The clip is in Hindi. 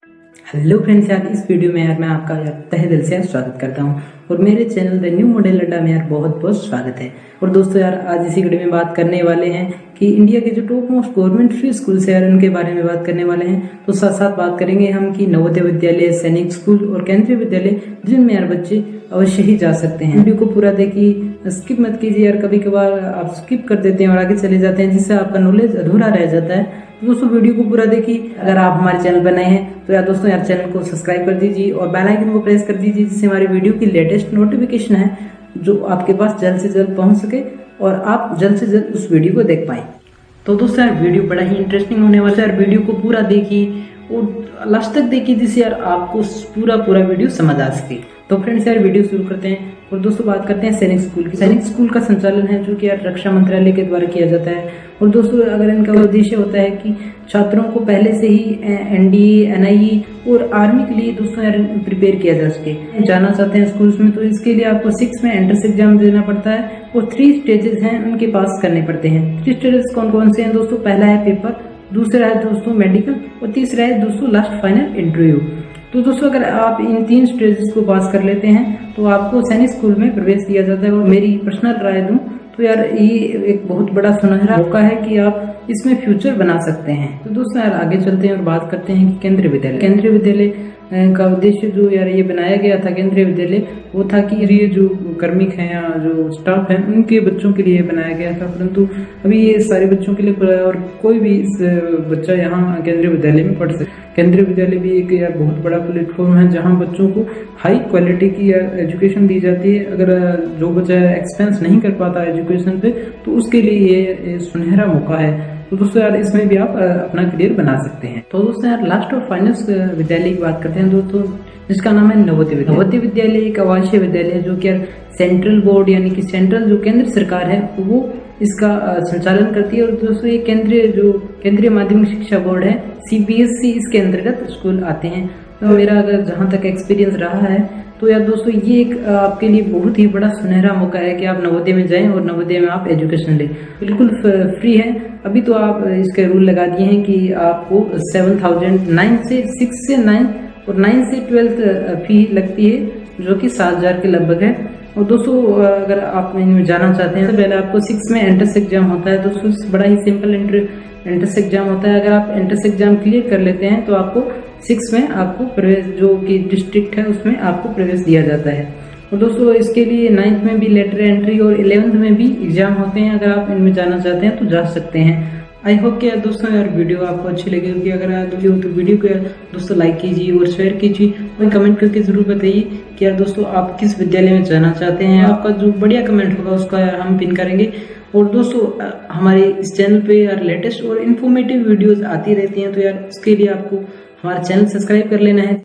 हेलो फ्रेंड्स यार, इस वीडियो में यार मैं आपका तहे दिल से स्वागत करता हूं और मेरे चैनल द न्यू मॉडल अड्डा में यार बहुत बहुत स्वागत है। और दोस्तों यार, आज इसी वीडियो में बात करने वाले हैं कि इंडिया के जो top most government free schools है यार, उनके बारे में बात करने वाले हैं। तो साथ साथ बात करेंगे हम कि नवोदय विद्यालय, सैनिक स्कूल और केंद्रीय विद्यालय जिनमें यार बच्चे अवश्य ही जा सकते हैं। वीडियो को पूरा देखिए, स्किप मत कीजिए यार। कभी कभार आप स्किप कर देते हैं और आगे चले जाते हैं, जिससे आपका नॉलेज अधूरा रह जाता है। दोस्तों वीडियो को पूरा देखिए। अगर आप हमारे चैनल पर नए हैं तो यार दोस्तों यार चैनल को सब्सक्राइब कर दीजिए और बेल आइकन को प्रेस कर दीजिए, जिससे हमारी वीडियो की लेटेस्ट नोटिफिकेशन है जो आपके पास जल्द से जल्द पहुंच सके और आप जल्द से जल्द उस वीडियो को देख पाएं। तो दोस्तों यार वीडियो बड़ा ही इंटरेस्टिंग होने वाला है यार। वीडियो को पूरा देखिए और लास्ट तक देखिए, जिससे यार आपको पूरा वीडियो समझ आ सके। तो फ्रेंड्स यार वीडियो शुरू करते हैं और दोस्तों बात करते हैं सैनिक स्कूल की। सैनिक स्कूल का संचालन है जो कि यार रक्षा मंत्रालय के द्वारा किया जाता है। और दोस्तों अगर इनका उद्देश्य होता है कि छात्रों को पहले से ही एनडीए, एनआईई और आर्मी के लिए दोस्तों यार प्रिपेयर किया जा सके। जाना चाहते हैं स्कूल्स में तो इसके लिए आपको 6 में एंट्रेंस एग्जाम देना पड़ता है और 3 स्टेजेस हैं, उनके पास करने पड़ते हैं। 3 स्टेजेस कौन कौन से हैं दोस्तों? पहला है पेपर, दूसरा है दोस्तों मेडिकल और तीसरा है दोस्तों लास्ट फाइनल इंटरव्यू। तो दोस्तों अगर आप इन 3 स्टेजेस को पास कर लेते हैं तो आपको सैनिक स्कूल में प्रवेश दिया जाता है। और मेरी पर्सनल राय दूं तो यार ये एक बहुत बड़ा सुनहरा मौका है कि आप इसमें फ्यूचर बना सकते हैं। तो दोस्तों यार आगे चलते हैं और बात करते हैं कि केंद्रीय विद्यालय। केंद्रीय विद्यालय का उद्देश्य जो यार ये बनाया गया था केंद्रीय विद्यालय, वो था कि ये जो कार्मिक हैं या जो स्टाफ है उनके बच्चों के लिए बनाया गया था। परंतु अभी ये सारे बच्चों के लिए खुला है और कोई भी इस बच्चा यहाँ केंद्रीय विद्यालय में पढ़ सकता है। केंद्रीय विद्यालय भी एक यार बहुत बड़ा प्लेटफॉर्म है जहाँ बच्चों को हाई क्वालिटी की यार एजुकेशन दी जाती है। अगर जो बच्चा एक्सपेंस नहीं कर पाता एजुकेशन पे तो उसके लिए ये सुनहरा मौका है। तो दोस्तों यार इसमें भी आप अपना करियर बना सकते हैं। तो दोस्तों यार लास्ट और फाइनल विद्यालय की बात करते हैं दोस्तों, जिसका नाम है नवोदय विद्यालय। नवोदय विद्यालय एक आवासीय विद्यालय है जो कि यार सेंट्रल बोर्ड यानी कि सेंट्रल जो केंद्र सरकार है वो इसका संचालन करती है। और दोस्तों ये केंद्रीय माध्यमिक शिक्षा बोर्ड है सीबीएसई, इसके अंतर्गत स्कूल आते हैं। तो मेरा अगर जहाँ तक एक्सपीरियंस रहा है तो यार दोस्तों ये एक आपके लिए बहुत ही बड़ा सुनहरा मौका है कि आप नवोदय में जाएं और नवोदय में आप एजुकेशन लें। बिल्कुल फ्री है। अभी तो आप इसके रूल लगा दिए हैं कि आपको 7,000 6 से 9 और 9 से 12 फी लगती है, जो कि 7,000 के लगभग है। और दोस्तों अगर आप इनमें जाना चाहते हैं तो पहले आपको 6 में एंट्रेंस एग्जाम होता है। दोस्तों बड़ा ही सिंपल एंट्रेंस एग्जाम होता है। अगर आप एंट्रेंस एग्जाम क्लियर कर लेते हैं तो आपको 6 में आपको प्रवेश, जो कि डिस्ट्रिक्ट है उसमें आपको प्रवेश दिया जाता है। और दोस्तों इसके लिए 9th में भी लेटर एंट्री और 11th में भी एग्जाम होते हैं। अगर आप इनमें जाना चाहते हैं तो जा सकते हैं। आई होप कि यार दोस्तों यार वीडियो आपको अच्छी लगी होगी। अगर आप तो वीडियो को यार दोस्तों लाइक कीजिए और शेयर कीजिए और कमेंट करके जरूर बताइए कि यार दोस्तों आप किस विद्यालय में जाना चाहते हैं। आपका जो बढ़िया कमेंट होगा उसका यार हम पिन करेंगे। और दोस्तों हमारे इस चैनल पे यार लेटेस्ट और इन्फॉर्मेटिव वीडियोस आती रहती हैं, तो यार उसके लिए आपको हमारा चैनल सब्सक्राइब कर लेना है।